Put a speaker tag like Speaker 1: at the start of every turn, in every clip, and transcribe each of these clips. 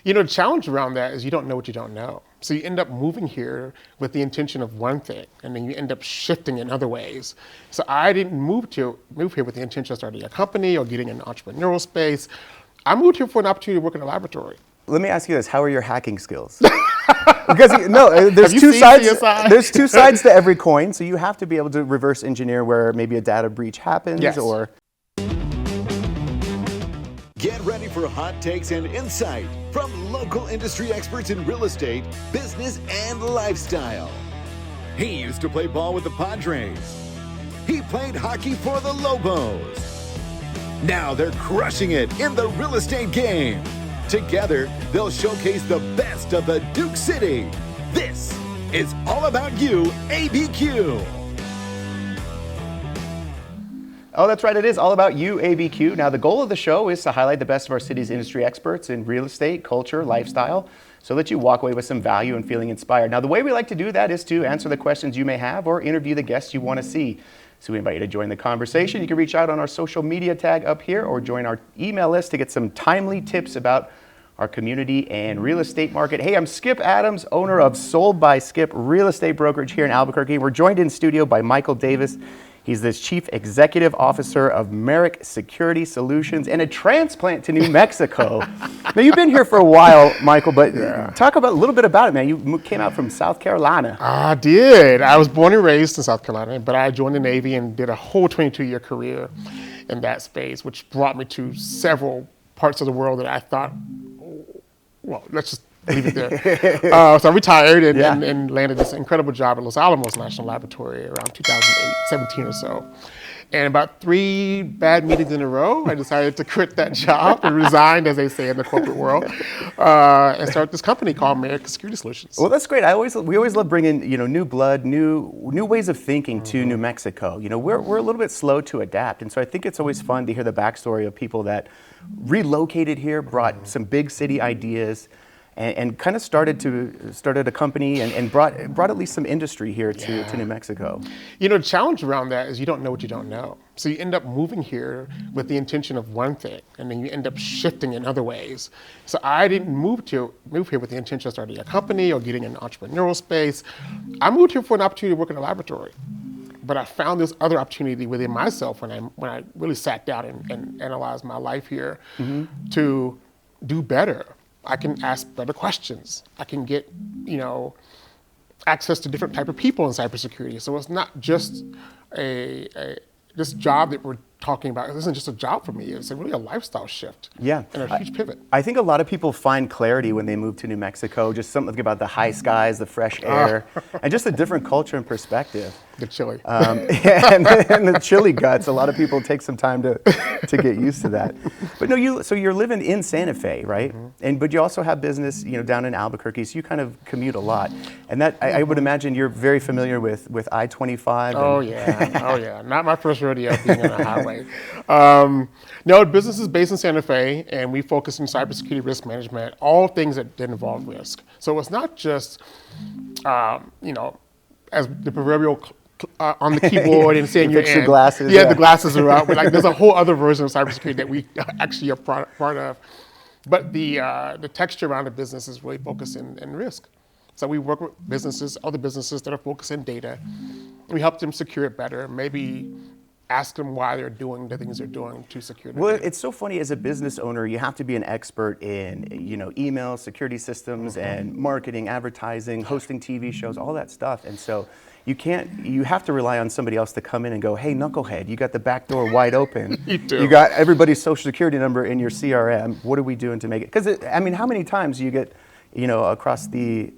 Speaker 1: The challenge around that is you don't know what you don't know. So you end up moving here with the intention of one thing, and then you end up shifting in other ways. So I didn't move here with the intention of starting a company or getting in an entrepreneurial space. I moved here for an opportunity to work in a laboratory.
Speaker 2: Let me ask you this: how are your hacking skills? Because there's
Speaker 1: Have you
Speaker 2: two
Speaker 1: seen
Speaker 2: sides.
Speaker 1: CSI?
Speaker 2: There's two sides to every coin. So you have to be able to reverse engineer where maybe a data breach happens,
Speaker 1: Yes.
Speaker 2: or.
Speaker 3: Get ready for hot takes and insight from local industry experts in real estate, business, and lifestyle. He used to play ball with the Padres. He played hockey for the Lobos. Now they're crushing it in the real estate game. Together, they'll showcase the best of the Duke City. This is All About You, ABQ.
Speaker 2: Oh, that's right. It is all about you, ABQ. Now, the goal of the show is to highlight the best of our city's industry experts in real estate, culture, lifestyle, so that you walk away with some value and feeling inspired. Now, the way we like to do that is to answer the questions you may have or interview the guests you want to see. So we invite you to join the conversation. You can reach out on our social media tag up here or join our email list to get some timely tips about our community and real estate market. Hey, I'm Skip Adams, owner of Sold by Skip Real Estate Brokerage here in Albuquerque. We're joined in studio by Michael Davis. He's the Chief Executive Officer of Merek Security Solutions and a transplant to New Mexico. Now, you've been here for a while, Michael, but talk about a little bit about it, man. You came out from South Carolina.
Speaker 1: I did. I was born and raised in South Carolina, but I joined the Navy and did a whole 22-year career in that space, which brought me to several parts of the world that I thought, well, let's just leave it there. So I retired and landed this incredible job at Los Alamos National Laboratory around 2008, 17 or so. And about 3 bad meetings in a row, I decided to quit that job and resigned, as they say in the corporate world, and start this company called Merek Security Solutions.
Speaker 2: Well, that's great. We always love bringing new blood, new ways of thinking to New Mexico. We're a little bit slow to adapt, and so I think it's always fun to hear the backstory of people that relocated here, brought some big city ideas, and kind of started a company and brought at least some industry here to New Mexico.
Speaker 1: The challenge around that is you don't know what you don't know. So you end up moving here with the intention of one thing, and then you end up shifting in other ways. So I didn't move here with the intention of starting a company or getting in an entrepreneurial space. I moved here for an opportunity to work in a laboratory. But I found this other opportunity within myself when I really sat down and analyzed my life here to do better. I can ask better questions. I can get, access to different type of people in cybersecurity. So it's not just this job that we're talking about. It isn't just a job for me. It's really a lifestyle shift.
Speaker 2: Yeah.
Speaker 1: And a huge pivot.
Speaker 2: I think a lot of people find clarity when they move to New Mexico, just something about the high skies, the fresh air, and just a different culture and perspective.
Speaker 1: The chili.
Speaker 2: And the chili guts. A lot of people take some time to get used to that. But no, so you're living in Santa Fe, right? But you also have business, down in Albuquerque, so you kind of commute a lot. And that I would imagine you're very familiar with I-25.
Speaker 1: Oh yeah. Not my first rodeo being on a highway. No, business is based in Santa Fe, and we focus on cybersecurity, risk management, all things that involve risk. So it's not just, as the proverbial on the keyboard and saying you're
Speaker 2: your glasses.
Speaker 1: Yeah, the glasses are out. But there's a whole other version of cybersecurity that we actually are part of. But the texture around the business is really focused in risk. So we work with other businesses that are focused in data. We help them secure it better. Maybe ask them why they're doing the things they're doing to secure their data.
Speaker 2: It's so funny, as a business owner, you have to be an expert in, email, security systems, and marketing, advertising, hosting TV shows, all that stuff. And so you have to rely on somebody else to come in and go, hey, knucklehead, you got the back door wide open.
Speaker 1: You do.
Speaker 2: You got everybody's social security number in your CRM. What are we doing to make it? Because, how many times do you get, across the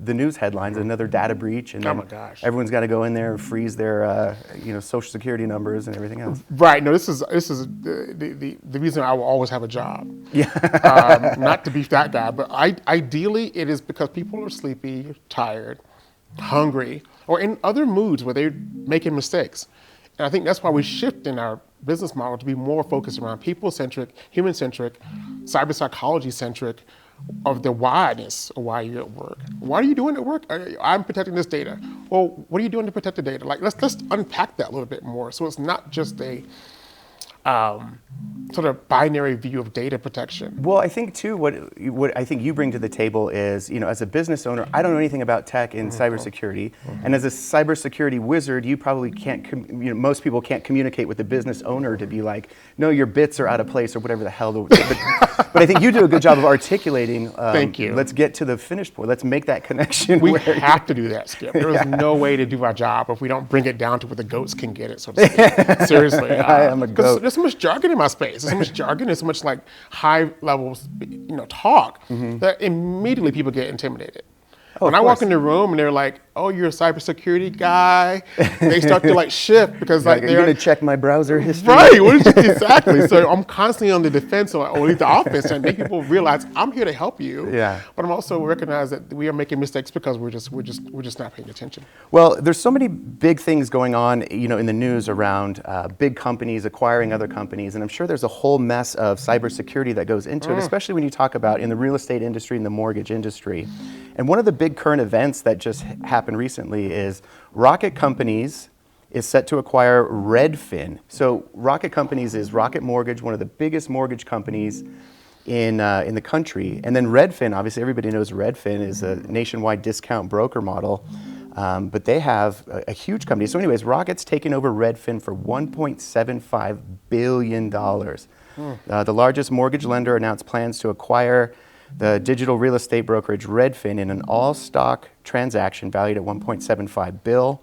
Speaker 2: news headlines, another data breach, and
Speaker 1: oh my gosh,
Speaker 2: everyone's got to go in there and freeze their, social security numbers and everything else.
Speaker 1: Right. No, this is the reason I will always have a job.
Speaker 2: Yeah.
Speaker 1: Not to be that guy, but ideally it is because people are sleepy, tired, hungry, or in other moods where they're making mistakes. And I think that's why we shift in our business model to be more focused around people-centric, human-centric, cyber psychology-centric, of the whyness of why you're at work. What are you doing at work? I'm protecting this data. Well, what are you doing to protect the data? Let's unpack that a little bit more. So it's not just a sort of binary view of data protection.
Speaker 2: Well, I think too, what I think you bring to the table is, as a business owner, I don't know anything about tech and cybersecurity, and as a cybersecurity wizard, you probably can't, most people can't communicate with the business owner to be like, no, your bits are out of place or whatever the hell. But I think you do a good job of articulating.
Speaker 1: Thank you.
Speaker 2: Let's get to the finish point. Let's make that connection.
Speaker 1: We have to do that, Skip. There is no way to do our job if we don't bring it down to where the goats can get it, so to speak. Seriously.
Speaker 2: I am a goat.
Speaker 1: There's so much jargon in my space. There's so much jargon. There's so much like high level, talk that immediately people get intimidated.
Speaker 2: Oh,
Speaker 1: when I walk in the room and they're like, "Oh, you're a cybersecurity guy," they start to like shift because like
Speaker 2: you're gonna check my browser history.
Speaker 1: Right, exactly. So I'm constantly on the defense or at least the offense and make people realize I'm here to help you.
Speaker 2: Yeah.
Speaker 1: But I'm also recognize that we are making mistakes because we're just not paying attention.
Speaker 2: Well, there's so many big things going on, in the news around big companies acquiring other companies, and I'm sure there's a whole mess of cybersecurity that goes into it, especially when you talk about in the real estate industry and the mortgage industry. And one of the big current events that just happened recently is Rocket Companies is set to acquire Redfin. So Rocket Companies is Rocket Mortgage, one of the biggest mortgage companies in the country. And then Redfin, obviously everybody knows Redfin is a nationwide discount broker model, but they have a huge company. So anyways, Rocket's taking over Redfin for $1.75 billion. The largest mortgage lender announced plans to acquire the digital real estate brokerage Redfin in an all-stock transaction valued at $1.75 billion.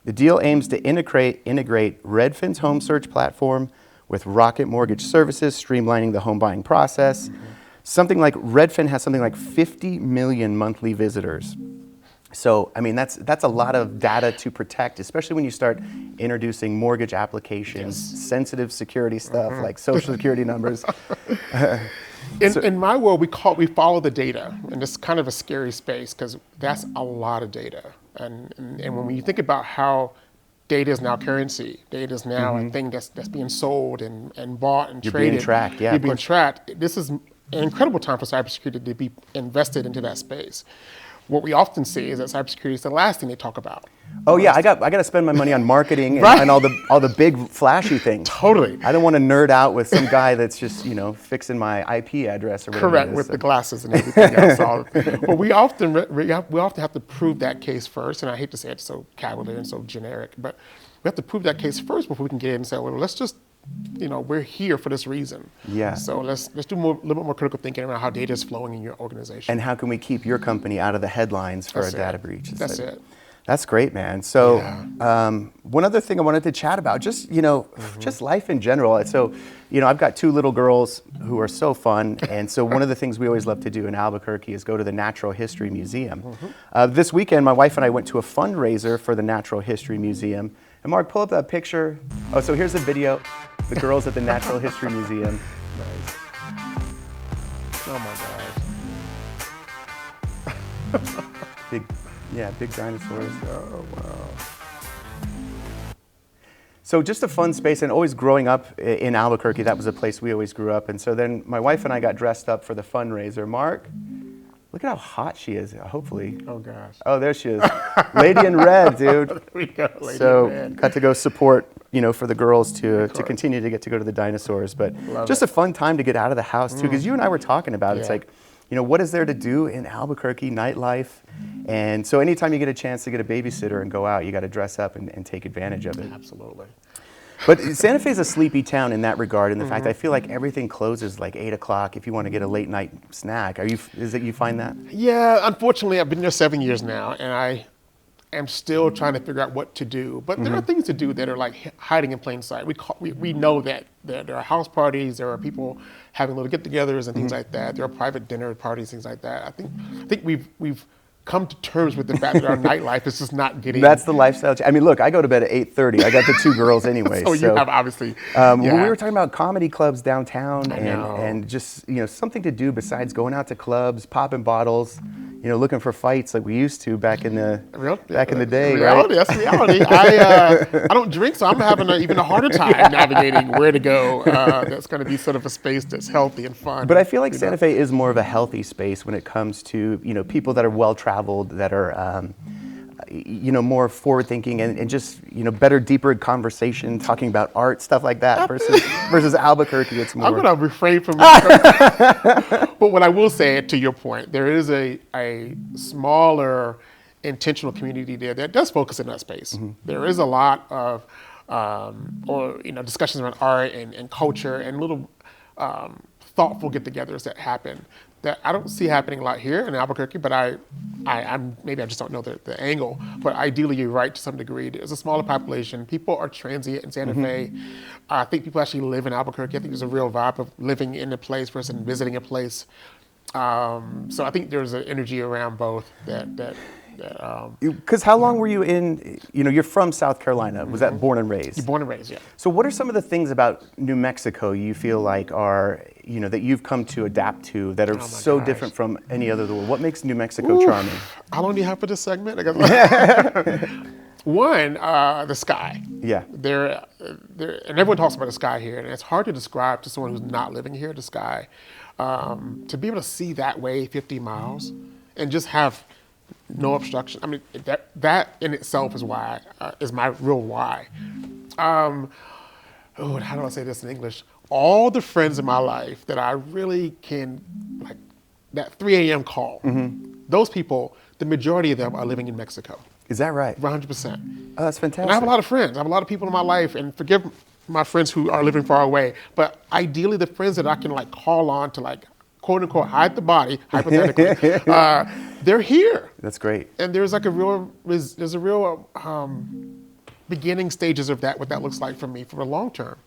Speaker 2: The deal aims to integrate Redfin's home search platform with Rocket Mortgage Services, streamlining the home buying process. Redfin has something like 50 million monthly visitors. So, I mean, that's a lot of data to protect, especially when you start introducing mortgage applications, sensitive security stuff like social security numbers.
Speaker 1: In my world, we follow the data, and it's kind of a scary space because that's a lot of data. And when you think about how data is now currency, data is now a thing that's being sold and bought and
Speaker 2: You're
Speaker 1: traded.
Speaker 2: being tracked, yeah.
Speaker 1: You're being tracked. This is an incredible time for cybersecurity to be invested into that space. What we often see is that cybersecurity is the last thing they talk about.
Speaker 2: Oh yeah, I got to spend my money on marketing and,
Speaker 1: Right.
Speaker 2: and all the big flashy things.
Speaker 1: Totally.
Speaker 2: I don't want to nerd out with some guy that's just fixing my IP address or whatever.
Speaker 1: Correct, with the glasses and everything else. But we often have to prove that case first, and I hate to say it so cavalier and so generic, but we have to prove that case first before we can get in and say, well, let's just, we're here for this reason.
Speaker 2: Yeah.
Speaker 1: So let's do a little bit more critical thinking around how data is flowing in your organization.
Speaker 2: And how can we keep your company out of the headlines for
Speaker 1: That's
Speaker 2: a data
Speaker 1: it.
Speaker 2: breach?
Speaker 1: That's it.
Speaker 2: That's great, man. So one other thing I wanted to chat about, just just life in general. So, I've got two little girls who are so fun, and so one of the things we always love to do in Albuquerque is go to the Natural History Museum. This weekend, my wife and I went to a fundraiser for the Natural History Museum. And Mark, pull up that picture. Oh, so here's the video. The girls at the Natural History Museum.
Speaker 1: Nice. Oh my gosh.
Speaker 2: Big dinosaurs.
Speaker 1: Oh wow.
Speaker 2: So just a fun space, and always growing up in Albuquerque, that was a place we always grew up. And so then my wife and I got dressed up for the fundraiser. Mark, look at how hot she is, hopefully.
Speaker 1: Oh gosh.
Speaker 2: Oh, there she is. Lady in red, dude.
Speaker 1: There we go, lady
Speaker 2: So
Speaker 1: in red.
Speaker 2: got to go support, for the girls to continue to get to go to the dinosaurs. But just a fun time to get out of the house too, because you and I were talking about it. It's like, what is there to do in Albuquerque, nightlife? And so anytime you get a chance to get a babysitter and go out, you got to dress up and take advantage of it.
Speaker 1: Absolutely.
Speaker 2: But Santa Fe is a sleepy town in that regard, in the fact I feel like everything closes like 8 o'clock if you want to get a late night snack. Is it you find that?
Speaker 1: Yeah, unfortunately, I've been there 7 years now, and I am still trying to figure out what to do. But there are things to do that are like hiding in plain sight. We know that there are house parties, there are people having little get-togethers and things like that. There are private dinner parties, things like that. I think we've come to terms with the fact that our nightlife is just not getting.
Speaker 2: That's the lifestyle. I mean, look, I go to bed at 8:30. I got the two girls anyway.
Speaker 1: So you have obviously.
Speaker 2: When we were talking about comedy clubs downtown
Speaker 1: know.
Speaker 2: and just something to do besides going out to clubs, popping bottles, looking for fights like we used to back in the day.
Speaker 1: Reality,
Speaker 2: right?
Speaker 1: that's reality. I don't drink, so I'm having even a harder time navigating where to go. That's going to be sort of a space that's healthy and fun.
Speaker 2: But I feel like Santa Fe is more of a healthy space when it comes to people that are well traveled, that are more forward thinking and just, better, deeper conversation, talking about art, stuff like that versus Albuquerque, it's more.
Speaker 1: I'm going to refrain from but what I will say, to your point, there is a smaller intentional community there that does focus in that space. There is a lot of discussions around art and culture and little thoughtful get-togethers that happen that I don't see happening a lot here in Albuquerque, but I'm maybe I just don't know the angle. But ideally, you're right to some degree. There's a smaller population. People are transient in Santa Fe. I think people actually live in Albuquerque. I think there's a real vibe of living in a place versus visiting a place. So I think there's an energy around both that.
Speaker 2: Because how long were you in, you're from South Carolina. Was that born and raised?
Speaker 1: Born and raised, yeah.
Speaker 2: So what are some of the things about New Mexico you feel like are, that you've come to adapt to that are so different from any other of the world? What makes New Mexico charming?
Speaker 1: How long do you have for this segment? One, the sky.
Speaker 2: Yeah.
Speaker 1: And everyone talks about the sky here, and it's hard to describe to someone who's not living here, the sky. To be able to see that way 50 miles and just have no obstruction. I mean, that in itself is why is my real why. How do I say this in English? All the friends in my life that I really can, like, that 3 a.m. call, those people, the majority of them are living in Mexico.
Speaker 2: Is that right?
Speaker 1: 100%.
Speaker 2: Oh, that's fantastic.
Speaker 1: And I have a lot of friends. I have a lot of people in my life, and forgive my friends who are living far away, but ideally the friends that I can call on to quote unquote hide the body, hypothetically, they're here.
Speaker 2: That's great.
Speaker 1: And there's a real beginning stages of that, what that looks like for me for the long term.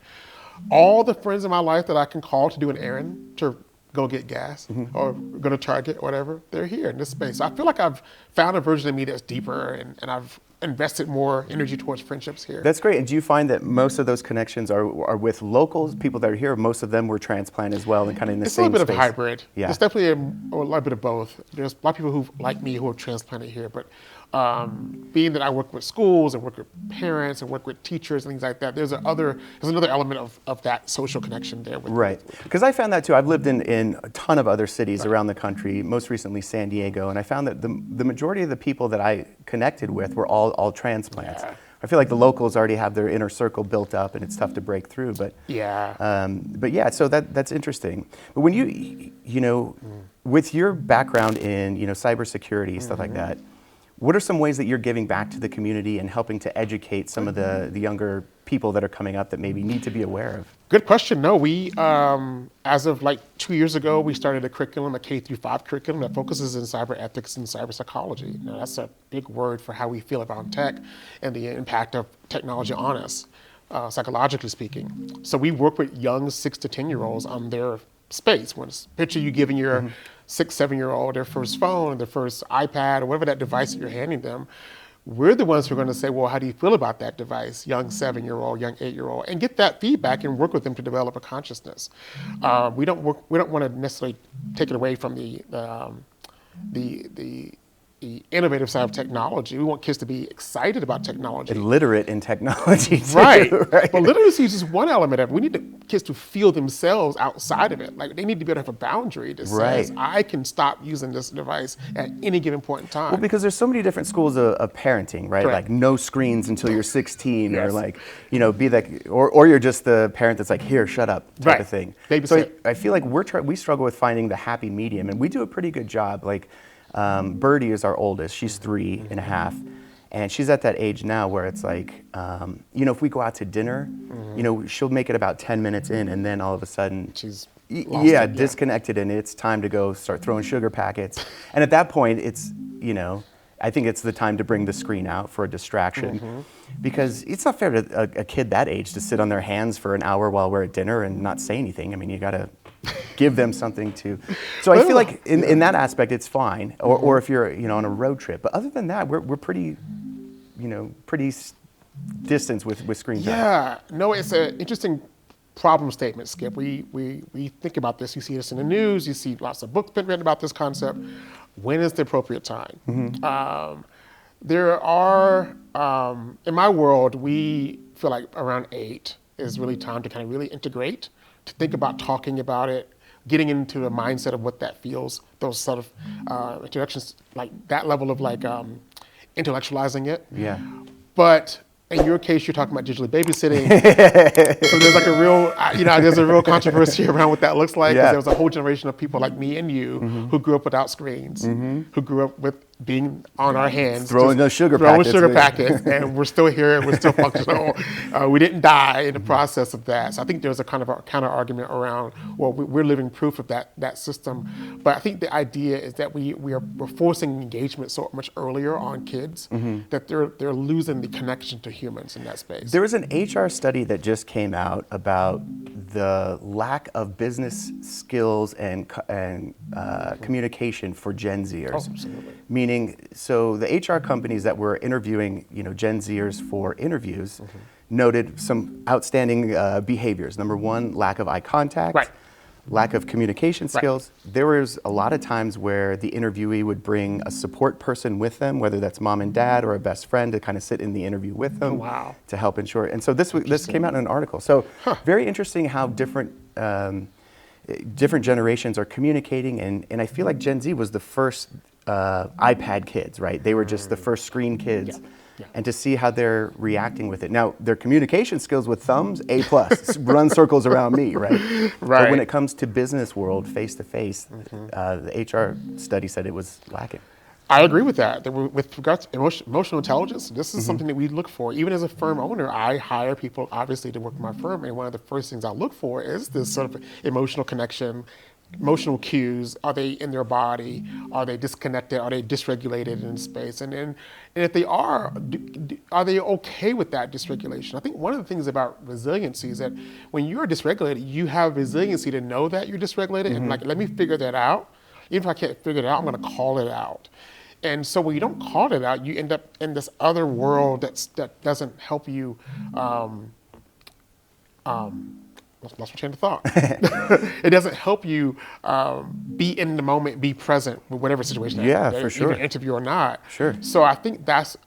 Speaker 1: All the friends in my life that I can call to do an errand, to go get gas or go to Target or whatever, they're here in this space. So I feel like I've found a version of me that's deeper and I've invested more energy towards friendships here.
Speaker 2: That's great. And do you find that most of those connections are with locals, people that are here? Most of them were transplant as well and kind of in the same space?
Speaker 1: It's a little bit of a hybrid.
Speaker 2: Yeah.
Speaker 1: It's definitely a little bit of both. There's a lot of people who, like me, who are transplanted here, but being that I work with schools and work with parents and work with teachers and things like that, there's another element of that social connection there.
Speaker 2: Right. Because I found that too. I've lived in a ton of other cities around the country, most recently San Diego, and I found that the majority of the people that I connected with were all transplants.
Speaker 1: Yeah.
Speaker 2: I feel like the locals already have their inner circle built up, and it's tough to break through. But yeah, so that's interesting. But when with your background in cybersecurity, stuff like that, what are some ways that you're giving back to the community and helping to educate some of the younger people that are coming up that maybe need to be aware of?
Speaker 1: Good question. No, we, as of 2 years ago, we started a curriculum, a K-5 curriculum that focuses in cyber ethics and cyber psychology. Now, that's a big word for how we feel about tech and the impact of technology on us, psychologically speaking. So we work with young 6 to 10-year-olds on their space. When it's picture you giving your 6, 7-year-old their first phone, their first iPad, or whatever that device that you're handing them, we're the ones who are going to say, well, how do you feel about that device, young 7-year-old, young 8-year-old, and get that feedback and work with them to develop a consciousness. We don't want to necessarily take it away from the innovative side of technology. We want kids to be excited about technology.
Speaker 2: And literate in technology too,
Speaker 1: right.
Speaker 2: right?
Speaker 1: But literacy is just one element of it. We need the kids to feel themselves outside of it. They need to be able to have a boundary that says, I can stop using this device at any given point in time.
Speaker 2: Well, because there's so many different schools of parenting, right?
Speaker 1: Correct.
Speaker 2: Like no screens until you're 16,
Speaker 1: Yes.
Speaker 2: or be that, or you're just the parent that's like, here, shut up, type of thing. So I feel like we struggle with finding the happy medium, and we do a pretty good job. Birdie is our oldest. She's 3.5. And she's at that age now where it's like, if we go out to dinner, she'll make it about 10 minutes in, and then all of a sudden
Speaker 1: she's
Speaker 2: disconnected, and it's time to go start throwing sugar packets. And at that point, it's, I think it's the time to bring the screen out for a distraction, because it's not fair to a kid that age to sit on their hands for an hour while we're at dinner and not say anything. I mean, you got to give them something to. So I feel like in that aspect, it's fine. Or if you're on a road trip. But other than that, we're pretty, pretty distance with screen time.
Speaker 1: Yeah, no, it's an interesting problem statement, Skip. We think about this. You see this in the news. You see lots of books been written about this concept. When is the appropriate time? There are, in my world, we feel like around 8 is really time to kind of really integrate, to think about talking about it, getting into the mindset of what that feels, those sort of introductions, like that level of intellectualizing it.
Speaker 2: Yeah.
Speaker 1: But in your case, you're talking about digitally babysitting. So there's like a real, there's a real controversy around what that looks like. 'Cause there was a whole generation of people like me and you who grew up without screens, who grew up with being on our hands,
Speaker 2: Throwing those sugar
Speaker 1: packets, and we're still here, we're still functional. We didn't die in the process of that. So I think there's a kind of a counter argument around, well, we're living proof of that system. But I think the idea is that we're forcing engagement so much earlier on kids that they're losing the connection to humans in that space.
Speaker 2: There was an HR study that just came out about the lack of business skills and communication for Gen Zers.
Speaker 1: Oh, absolutely.
Speaker 2: Meaning, so the HR companies that were interviewing, Gen Zers for interviews noted some outstanding behaviors. Number one, lack of eye contact.
Speaker 1: Right.
Speaker 2: Lack of communication skills. Right. There was a lot of times where the interviewee would bring a support person with them, whether that's mom and dad or a best friend, to kind of sit in the interview with them to help ensure. And so this came out in an article. So very interesting how different generations are communicating. And I feel like Gen Z was the first iPad kids, right? They were just the first screen kids. Yeah. Yeah. And to see how they're reacting with it. Now, their communication skills with thumbs, A+. Run circles around me, right? But when it comes to business world, face-to-face, the HR study said it was lacking.
Speaker 1: I agree with that. With regards to emotional intelligence, this is something that we look for. Even as a firm owner, I hire people, obviously, to work in my firm. And one of the first things I look for is this sort of emotional connection, emotional cues. Are they in their body? Are they disconnected? Are they dysregulated in space? And if they are they okay with that dysregulation? I think one of the things about resiliency is that when you're dysregulated, you have resiliency to know that you're dysregulated and let me figure that out. Even if I can't figure it out, I'm going to call it out. And so when you don't call it out, you end up in this other world that doesn't help you. Lost my train of thought. It doesn't help you be in the moment, be present with whatever situation.
Speaker 2: For sure.
Speaker 1: Even interview or not.
Speaker 2: Sure.
Speaker 1: So I think that's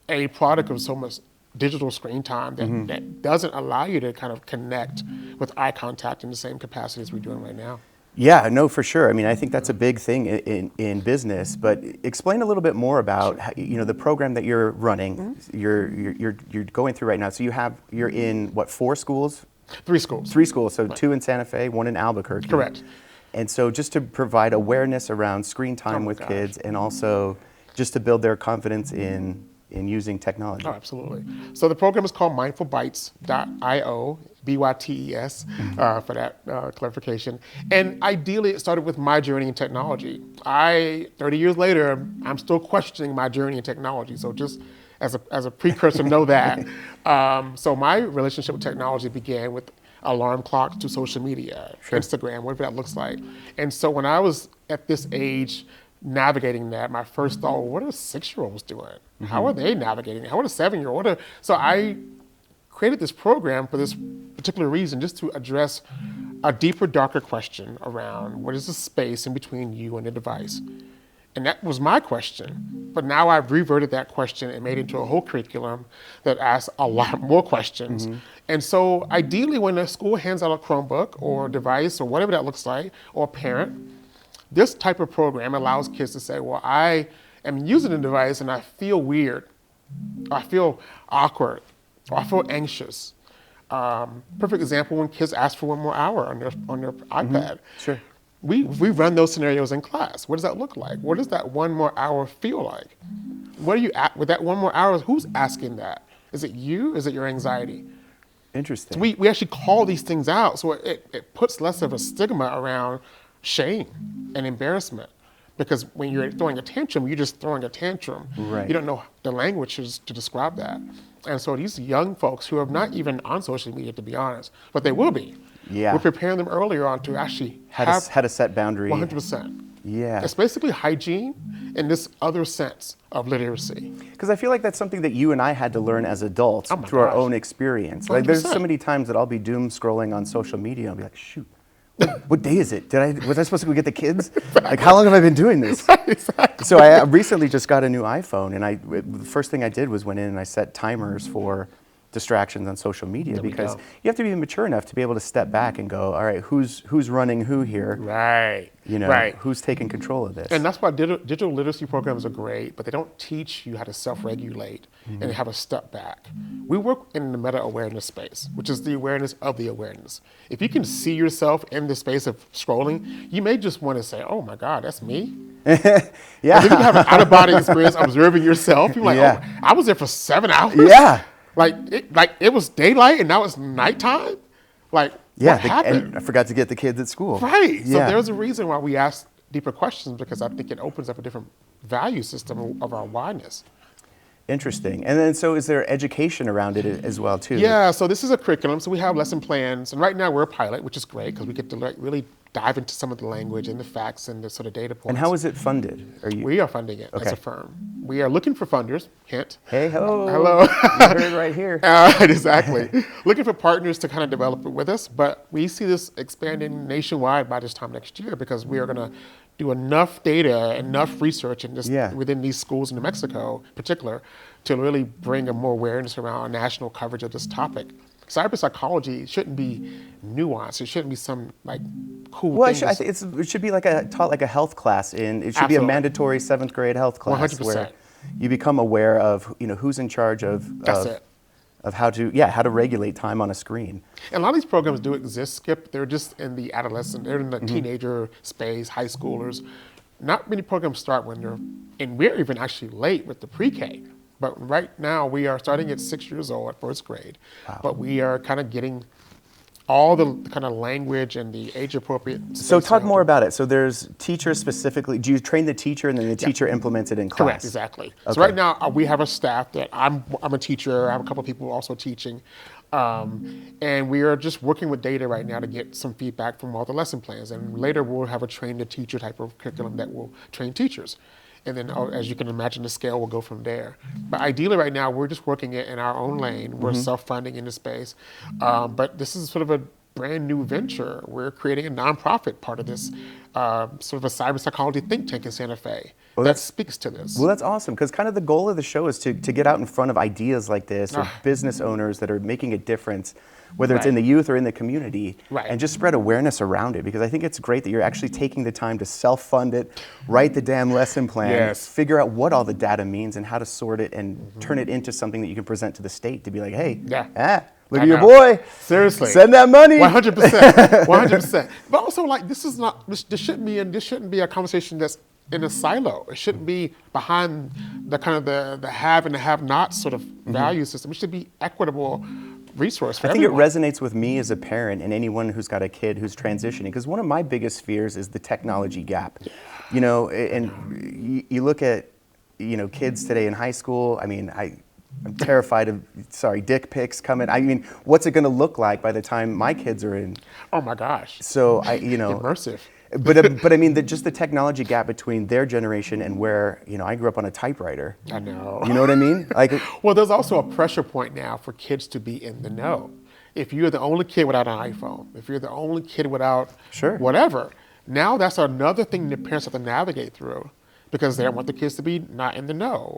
Speaker 1: a product of so much digital screen time that doesn't allow you to kind of connect with eye contact in the same capacity as we're doing right now.
Speaker 2: Yeah, no, for sure. I mean, I think that's a big thing in business. But explain a little bit more about the program that you're running. You're going through right now. So you're in what, 4 schools?
Speaker 1: 3 schools.
Speaker 2: 3 schools. So 2 in Santa Fe, 1 in Albuquerque.
Speaker 1: Correct.
Speaker 2: And so just to provide awareness around screen time with kids, and also just to build their confidence in using technology.
Speaker 1: Oh, absolutely. So the program is called mindfulbytes.io, BYTES, for that clarification. And ideally, it started with my journey in technology. 30 years later, I'm still questioning my journey in technology. So just as a precursor, know that. So my relationship with technology began with alarm clocks to social media, Instagram, whatever that looks like. And so when I was at this age, navigating that, my first thought, what are 6-year-olds doing? How are they navigating it? How are the 7-year-old? So I created this program for this particular reason, just to address a deeper, darker question around what is the space in between you and the device? And that was my question. But now I've reverted that question and made it into a whole curriculum that asks a lot more questions. And so ideally, when a school hands out a Chromebook or device or whatever that looks like, or a parent, this type of program allows kids to say, well, I am using the device and I feel weird, I feel awkward, or I feel anxious. Perfect example when kids ask for 1 more hour on their iPad.
Speaker 2: Sure.
Speaker 1: We run those scenarios in class. What does that look like? What does that 1 more hour feel like? What are you at with that 1 more hour? Who's asking that? Is it you? Is it your anxiety?
Speaker 2: Interesting.
Speaker 1: So we actually call these things out, so it puts less of a stigma around shame and embarrassment. Because when you're throwing a tantrum, you're just throwing a tantrum.
Speaker 2: Right.
Speaker 1: You don't know the languages to describe that. And so these young folks who are not even on social media, to be honest, but they will be.
Speaker 2: Yeah.
Speaker 1: We're preparing them earlier on to actually
Speaker 2: how to set boundaries.
Speaker 1: 100%.
Speaker 2: Yeah.
Speaker 1: It's basically hygiene in this other sense of literacy.
Speaker 2: Because I feel like that's something that you and I had to learn as adults through our own experience. Like there's so many times that I'll be doom scrolling on social media and I'll be like, shoot, what day is it? Was I supposed to go get the kids? Like, how long have I been doing this?
Speaker 1: Exactly.
Speaker 2: So I recently just got a new iPhone, and the first thing I did was went in and I set timers for distractions on social media,
Speaker 1: we
Speaker 2: because
Speaker 1: don't.
Speaker 2: you have to be mature enough to be able to step back and go, all right, who's running who here?
Speaker 1: Right.
Speaker 2: You know,
Speaker 1: Right.
Speaker 2: who's taking control of this?
Speaker 1: And that's why digital literacy programs are great, but they don't teach you how to self-regulate and how to step back. We work in the meta-awareness space, which is the awareness of the awareness. If you can see yourself in the space of scrolling, you may just want to say, oh my God, that's me.
Speaker 2: Yeah.
Speaker 1: But then you have an out-of-body experience observing yourself. You're like,
Speaker 2: Yeah.
Speaker 1: oh, I was there for 7 hours?
Speaker 2: Yeah.
Speaker 1: Like it was daylight and now it's nighttime? Like,
Speaker 2: Yeah,
Speaker 1: what happened?
Speaker 2: and I forgot to get the kids at school.
Speaker 1: Right. So
Speaker 2: Yeah.
Speaker 1: there's a reason why we ask deeper questions, because I think it opens up a different value system of our wideness.
Speaker 2: Interesting. And then, so is there education around it as well, too?
Speaker 1: Yeah, so this is a curriculum. So we have lesson plans. And right now we're a pilot, which is great because we get to really dive into some of the language and the facts and the sort of data points.
Speaker 2: And how is it funded?
Speaker 1: We are funding it as a firm. We are looking for funders, hint.
Speaker 2: Hey ho.
Speaker 1: Hello.
Speaker 2: You heard it right here.
Speaker 1: Exactly. Looking for partners to kind of develop it with us. But we see this expanding nationwide by this time next year, because we are going to do enough data, enough research in this, within these schools in New Mexico in particular, to really bring a more awareness around a national coverage of this topic. Cyber psychology shouldn't be nuanced. It shouldn't be some like cool
Speaker 2: Well,
Speaker 1: thing.
Speaker 2: I think it should be taught like a health class. It should be a mandatory 7th grade health class
Speaker 1: 100%.
Speaker 2: where you become aware of who's in charge of how to regulate time on a screen.
Speaker 1: And a lot of these programs do exist, Skip. They're just in the adolescent, they're in the teenager space, high schoolers. Not many programs start when they're, and we're even actually late with the pre-K. But right now we are starting at 6 years old at 1st grade. Wow. But we are kind of getting all the kind of language and the age appropriate.
Speaker 2: So talk more about it. So there's teachers specifically. Do you train the teacher and then the teacher implements it in class?
Speaker 1: Correct, exactly.
Speaker 2: Okay.
Speaker 1: So right now we have a staff that I'm a teacher. I have a couple of people also teaching. And we are just working with data right now to get some feedback from all the lesson plans. And later we'll have a train the teacher type of curriculum that will train teachers. And then, as you can imagine, the scale will go from there. But ideally right now, we're just working it in our own lane. We're self-funding in the space. But this is sort of a brand new venture. We're creating a nonprofit part of this, sort of a cyber psychology think tank in Santa Fe. Well, that speaks to this.
Speaker 2: Well, that's awesome, because kind of the goal of the show is to get out in front of ideas like this, or business owners that are making a difference, whether it's in the youth or in the community, and just spread awareness around it, because I think it's great that you're actually taking the time to self-fund it, write the damn lesson plan, figure out what all the data means and how to sort it and turn it into something that you can present to the state to be like, hey, look at your boy.
Speaker 1: Seriously.
Speaker 2: Send that money.
Speaker 1: 100%. 100%. But also, like, this shouldn't be a conversation that's in a silo. It shouldn't be behind the kind of the have and the have-not sort of value system. It should be equitable resource for everyone.
Speaker 2: I think it resonates with me as a parent and anyone who's got a kid who's transitioning, because one of my biggest fears is the technology gap. You know, and you look at, kids today in high school. I mean, I'm terrified of, dick pics coming. I mean, what's it going to look like by the time my kids are in?
Speaker 1: Oh my gosh.
Speaker 2: So
Speaker 1: immersive.
Speaker 2: But I mean, just the technology gap between their generation and where, I grew up on a typewriter.
Speaker 1: I know.
Speaker 2: You know what I mean? Like,
Speaker 1: well, there's also a pressure point now for kids to be in the know. If you're the only kid without an iPhone, if you're the only kid without whatever, now that's another thing that parents have to navigate through, because they don't want the kids to be not in the know,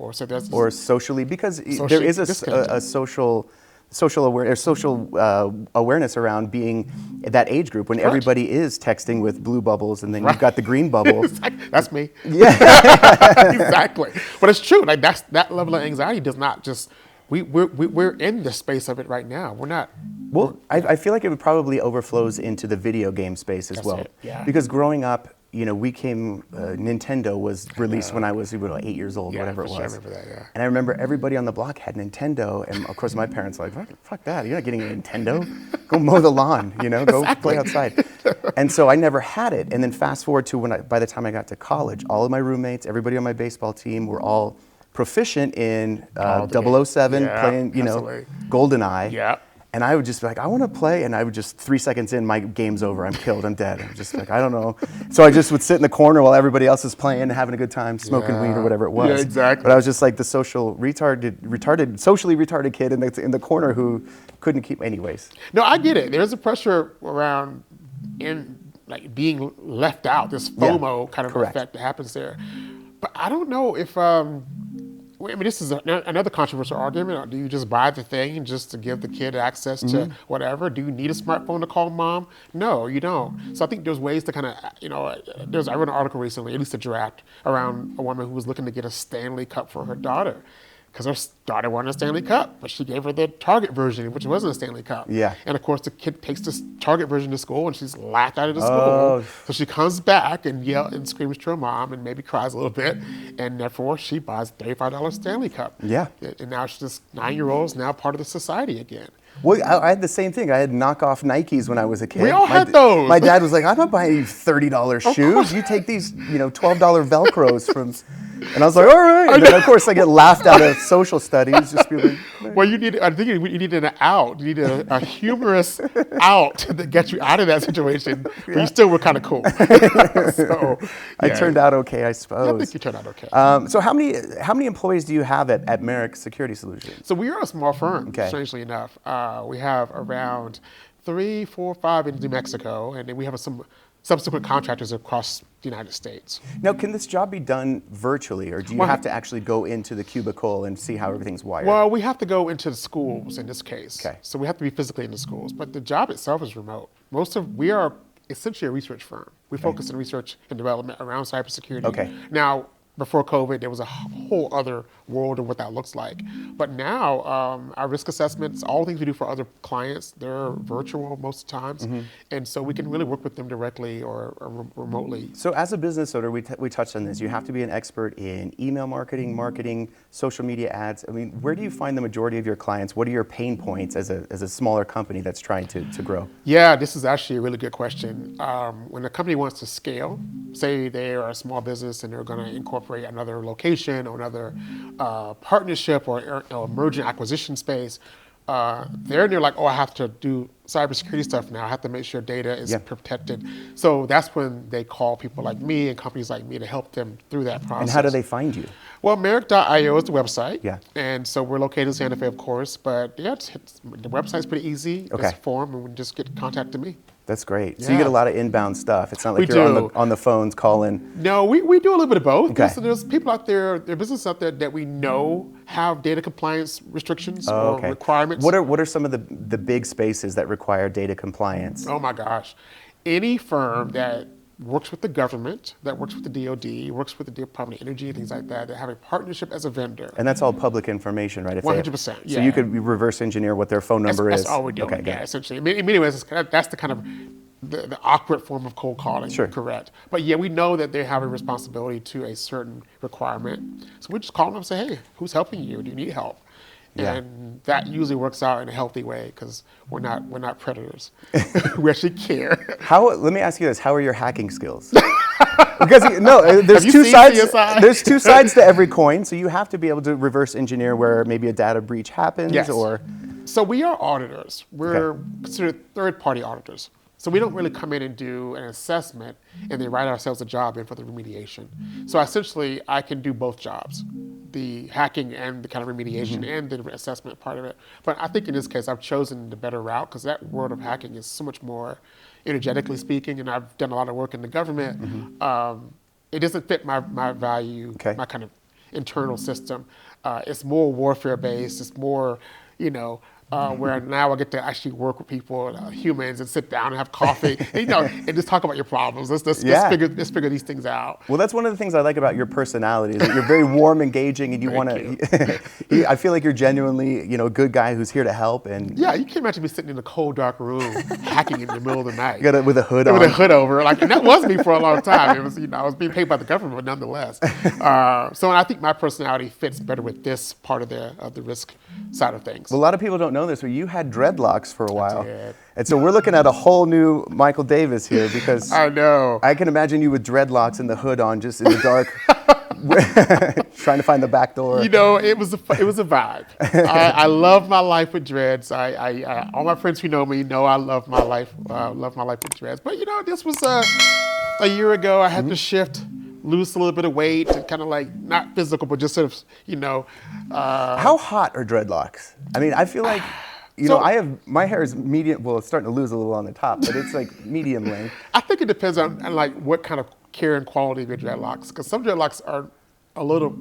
Speaker 1: or
Speaker 2: socially, because there is a social awareness around being that age group when everybody is texting with blue bubbles, and then you've got the green bubble.
Speaker 1: That's me.
Speaker 2: Yeah,
Speaker 1: exactly. But it's true. Like that level of anxiety does not just. We're in the space of it right now. We're not.
Speaker 2: Well, I feel like it probably overflows into the video game space as well. Because growing up, Nintendo was released when I was 8 years old, whatever it was.
Speaker 1: I remember that,
Speaker 2: And I remember everybody on the block had Nintendo, and of course my parents were like, fuck that, you're not getting a Nintendo. Go mow the lawn, go play outside. And so I never had it. And then fast forward to by the time I got to college, all of my roommates, everybody on my baseball team were all proficient in 007, playing, GoldenEye.
Speaker 1: Yeah.
Speaker 2: And I would just be like, I want to play. And I would just, 3 seconds in, my game's over. I'm killed. I'm dead. I'm just like, I don't know. So I just would sit in the corner while everybody else is playing, having a good time, smoking weed or whatever it was.
Speaker 1: Yeah, exactly.
Speaker 2: But I was just like the socially retarded kid in the corner who couldn't keep anyways.
Speaker 1: No, I get it. There's a pressure around being left out, this FOMO kind of effect that happens there. But I don't know if I mean, this is another controversial argument. Do you just buy the thing just to give the kid access to whatever? Do you need a smartphone to call mom? No, you don't. So I think there's ways to kind of, I wrote an article recently, at least a draft, around a woman who was looking to get a Stanley Cup for her daughter. Because her daughter wanted a Stanley Cup, but she gave her the Target version, which wasn't a Stanley Cup.
Speaker 2: Yeah.
Speaker 1: And of course, the kid takes this Target version to school, and she's laughed out of the
Speaker 2: Oh.
Speaker 1: school. So she comes back and yells and screams to her mom, and maybe cries a little bit, and therefore she buys a $35 Stanley Cup.
Speaker 2: Yeah.
Speaker 1: And now she's just 9-year-old is now part of the society again.
Speaker 2: Well, I had the same thing. I had knockoff Nikes when I was a kid.
Speaker 1: We all had those.
Speaker 2: My dad was like, "I'm not buying you $30 shoes. You take these, $12 Velcros from." And I was like, "All right." And then of course I get laughed out of social studies. Just be like,
Speaker 1: Well, I think you needed an out. You needed a humorous out that gets you out of that situation, but you still were kind of cool. So,
Speaker 2: I turned out okay, I suppose.
Speaker 1: I think you turned out okay.
Speaker 2: So how many employees do you have at Merek Security Solutions?
Speaker 1: So we are a small firm,
Speaker 2: Okay.
Speaker 1: strangely enough. We have around 3, 4, 5 in New Mexico, and then we have some subsequent contractors across the United States.
Speaker 2: Now, can this job be done virtually, or do you have to actually go into the cubicle and see how everything's wired?
Speaker 1: Well, we have to go into the schools in this case.
Speaker 2: Okay.
Speaker 1: So we have to be physically in the schools, but the job itself is remote. We are essentially a research firm. We focus on research and development around cybersecurity.
Speaker 2: Okay.
Speaker 1: Now, before COVID, there was a whole other world of what that looks like. But now, our risk assessments, all the things we do for other clients, they're virtual most of the times. And so we can really work with them directly or remotely.
Speaker 2: So as a business owner, we touched on this. You have to be an expert in email marketing, social media ads. I mean, where do you find the majority of your clients? What are your pain points as a smaller company that's trying to grow?
Speaker 1: Yeah, this is actually a really good question. When a company wants to scale, say they are a small business and they're going to incorporate another location or another partnership or merger and acquisition space, they're like, oh, I have to do cybersecurity stuff now. I have to make sure data is protected. So that's when they call people like me and companies like me to help them through that process.
Speaker 2: And how do they find you?
Speaker 1: Well, Merek.io is the website.
Speaker 2: Yeah.
Speaker 1: And so we're located in Santa Fe, of course. But yeah, the website's pretty easy.
Speaker 2: Okay.
Speaker 1: It's a form, and we just get contact me.
Speaker 2: That's great. So
Speaker 1: Yeah.
Speaker 2: you get a lot of inbound stuff. It's not like
Speaker 1: We
Speaker 2: you're
Speaker 1: do.
Speaker 2: on the phones calling.
Speaker 1: No, we do a little bit of both.
Speaker 2: Okay.
Speaker 1: There's people out there, there are businesses out there that we know have data compliance restrictions
Speaker 2: Oh,
Speaker 1: or
Speaker 2: okay.
Speaker 1: requirements.
Speaker 2: What are some of the big spaces that require data compliance?
Speaker 1: Oh my gosh. Any firm that works with the government, that works with the DoD, works with the Department of Energy, things like that have a partnership as a vendor.
Speaker 2: And that's all public information, right? If they
Speaker 1: 100%,
Speaker 2: So
Speaker 1: yeah.
Speaker 2: you could reverse engineer what their phone number is.
Speaker 1: That's all we're doing,
Speaker 2: Okay,
Speaker 1: yeah,
Speaker 2: good.
Speaker 1: essentially. In many ways, that's the kind of the awkward form of cold calling,
Speaker 2: Sure.
Speaker 1: correct. But yeah, we know that they have a responsibility to a certain requirement. So we just call them and say, hey, who's helping you? Do you need help?
Speaker 2: Yeah.
Speaker 1: And that usually works out in a healthy way because we're not predators. We actually care.
Speaker 2: Let me ask you this: how are your hacking skills? Because there's
Speaker 1: you
Speaker 2: two
Speaker 1: seen
Speaker 2: sides.
Speaker 1: CSI?
Speaker 2: There's two sides to every coin, so you have to be able to reverse engineer where maybe a data breach happens,
Speaker 1: Yes.
Speaker 2: or
Speaker 1: So we are auditors. We're considered third-party auditors. So we don't really come in and do an assessment and then write ourselves a job in for the remediation. So essentially, I can do both jobs, the hacking and the kind of remediation and the assessment part of it. But I think in this case, I've chosen the better route because that world of hacking is so much more energetically speaking, and I've done a lot of work in the government. It doesn't fit my value, my kind of internal system. It's more warfare-based. It's more, where now I get to actually work with people, humans, and sit down and have coffee, and just talk about your problems. Let's figure these things out.
Speaker 2: Well, that's one of the things I like about your personality is that you're very warm, engaging, and you want to. I feel like you're genuinely, a good guy who's here to help. And
Speaker 1: Yeah, you can't imagine me sitting in a cold, dark room hacking in the middle of the night.
Speaker 2: with a hood on.
Speaker 1: With a hood over, and that was me for a long time. It was, I was being paid by the government, but nonetheless. So I think my personality fits better with this part of the risk side of things.
Speaker 2: Well, a lot of people don't know this, but you had dreadlocks for a while.
Speaker 1: did.
Speaker 2: And so we're looking at a whole new Michael Davis here because
Speaker 1: I know.
Speaker 2: I can imagine you with dreadlocks and the hood on, just in the dark, trying to find the back door.
Speaker 1: It was a vibe. I love my life with dreads. All my friends who know me know I love my life. With dreads. But this was a year ago. I had to shift, lose a little bit of weight, and kind of like not physical, but just sort of
Speaker 2: How hot are dreadlocks? I mean, I feel like. My hair is medium. Well, it's starting to lose a little on the top, but it's like medium length.
Speaker 1: I think it depends on what kind of care and quality of your dreadlocks, because some dreadlocks are a little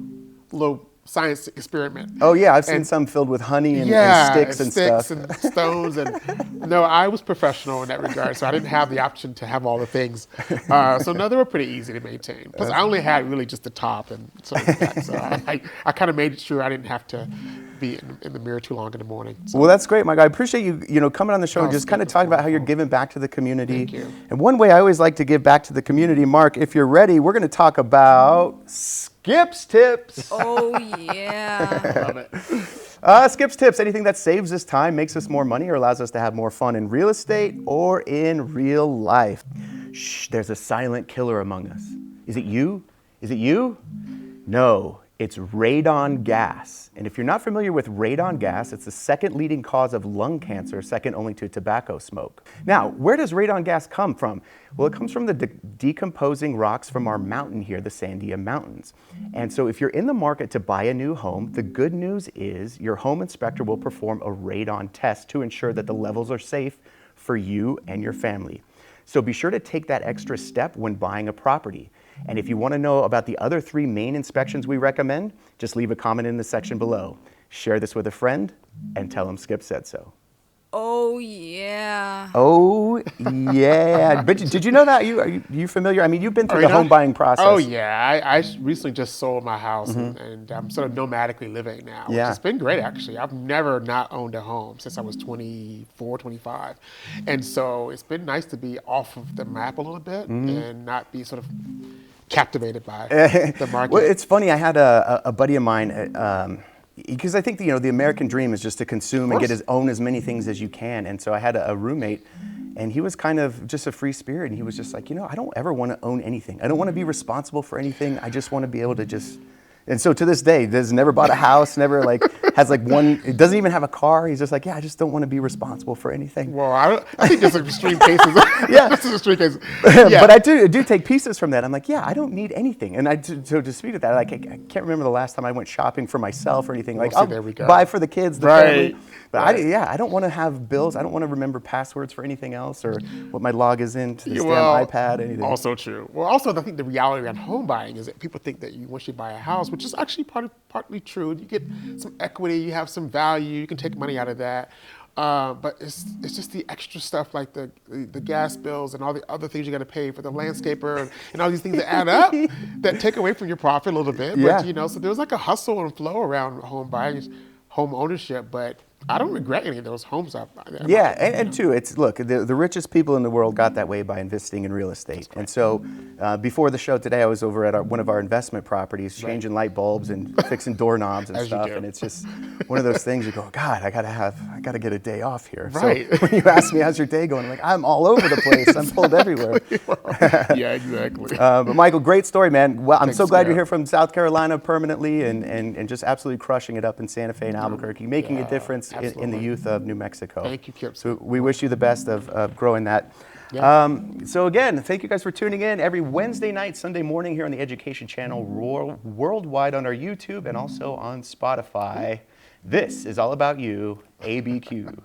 Speaker 1: science experiment.
Speaker 2: Oh yeah, I've seen
Speaker 1: And-
Speaker 2: some filled with honey and
Speaker 1: yeah,
Speaker 2: sticks and stuff.
Speaker 1: and stones, and no, I was professional in that regard, so I didn't have the option to have all the things. So no, they were pretty easy to maintain. Plus, I only had really just the top and some of the back, so I kind of made sure I didn't have to be in the mirror too long in the morning. So.
Speaker 2: Well, that's great, Mike. I appreciate you coming on the show and
Speaker 1: Oh,
Speaker 2: just kind of
Speaker 1: it's
Speaker 2: talking about how you're
Speaker 1: wonderful.
Speaker 2: giving back to the community.
Speaker 1: Thank you.
Speaker 2: And one way I always like to give back to the community, Mark, if you're ready, we're going to talk about Skip's Tips.
Speaker 4: Oh, yeah.
Speaker 1: Love it.
Speaker 2: Skip's Tips, anything that saves us time, makes us more money, or allows us to have more fun in real estate or in real life. Shh, there's a silent killer among us. Is it you? Is it you? No, it's radon gas. And if you're not familiar with radon gas, it's the second leading cause of lung cancer, second only to tobacco smoke. Now, where does radon gas come from? Well, it comes from the decomposing rocks from our mountain here, the Sandia Mountains. And so if you're in the market to buy a new home, the good news is your home inspector will perform a radon test to ensure that the levels are safe for you and your family. So be sure to take that extra step when buying a property. And if you want to know about the other 3 main inspections we recommend, just leave a comment in the section below. Share this with a friend and tell them Skip said so.
Speaker 4: Oh, yeah.
Speaker 2: Oh, yeah. But did you know that? Are you familiar? I mean, you've been through the
Speaker 1: Radon?
Speaker 2: home buying process.
Speaker 1: Oh yeah, I recently just sold my house and I'm sort of nomadically living now. Which
Speaker 2: Yeah.
Speaker 1: has been great actually. I've never not owned a home since I was 24, 25. And so it's been nice to be off of the map a little bit and not be sort of captivated by the market.
Speaker 2: Well, it's funny. I had a buddy of mine, because I think the American dream is just to consume and own as many things as you can. And so I had a roommate, and he was kind of just a free spirit. And he was just like, I don't ever want to own anything. I don't want to be responsible for anything. I just want to be able to just. And so to this day, has never bought a house, never has one. It doesn't even have a car. He's just like, I just don't want to be responsible for anything.
Speaker 1: Well, I think there's some extreme cases.
Speaker 2: Yeah.
Speaker 1: This is extreme cases. Yeah.
Speaker 2: But I do take pieces from that. I'm like, I don't need anything. And so to speak to that, I can't remember the last time I went shopping for myself or anything.
Speaker 1: Well,
Speaker 2: I'll
Speaker 1: there we go.
Speaker 2: buy for the kids, the
Speaker 1: Right.
Speaker 2: family. But I don't want to have bills. I don't want to remember passwords for anything else or what my log is into this damn iPad, anything.
Speaker 1: Also true. Well, also I think the reality around home buying is that people think that once you buy a house, which is actually partly true, you get some equity, you have some value, you can take money out of that. But it's just the extra stuff like the gas bills and all the other things you got to pay for the landscaper and all these things that add up that take away from your profit a little bit.
Speaker 2: Yeah.
Speaker 1: But so there's like a hustle and flow around home buying, home ownership. But I don't regret any of those homes I've bought.
Speaker 2: Yeah, and too, look, the richest people in the world got that way by investing in real estate. And so before the show today, I was over at one of our investment properties, changing light bulbs and fixing doorknobs and
Speaker 1: As you
Speaker 2: stuff.
Speaker 1: do.
Speaker 2: And it's just one of those things you go, God, I gotta get a day off here.
Speaker 1: Right.
Speaker 2: So when you ask me, how's your day going? I'm like, I'm all over the place. I'm pulled everywhere.
Speaker 1: Yeah, exactly.
Speaker 2: But Michael, great story, man. Well, I'm
Speaker 1: Thanks,
Speaker 2: so glad
Speaker 1: Scott.
Speaker 2: you're here from South Carolina permanently and just absolutely crushing it up in Santa Fe and Albuquerque, making a difference in the
Speaker 1: absolutely.
Speaker 2: youth of New Mexico.
Speaker 1: Thank you, Kip.
Speaker 2: So we wish you the best of growing that.
Speaker 1: Yeah.
Speaker 2: So again, thank you guys for tuning in every Wednesday night, Sunday morning here on the Education Channel, worldwide on our YouTube and also on Spotify. This is all about you, ABQ.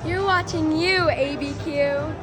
Speaker 5: You're watching You, ABQ.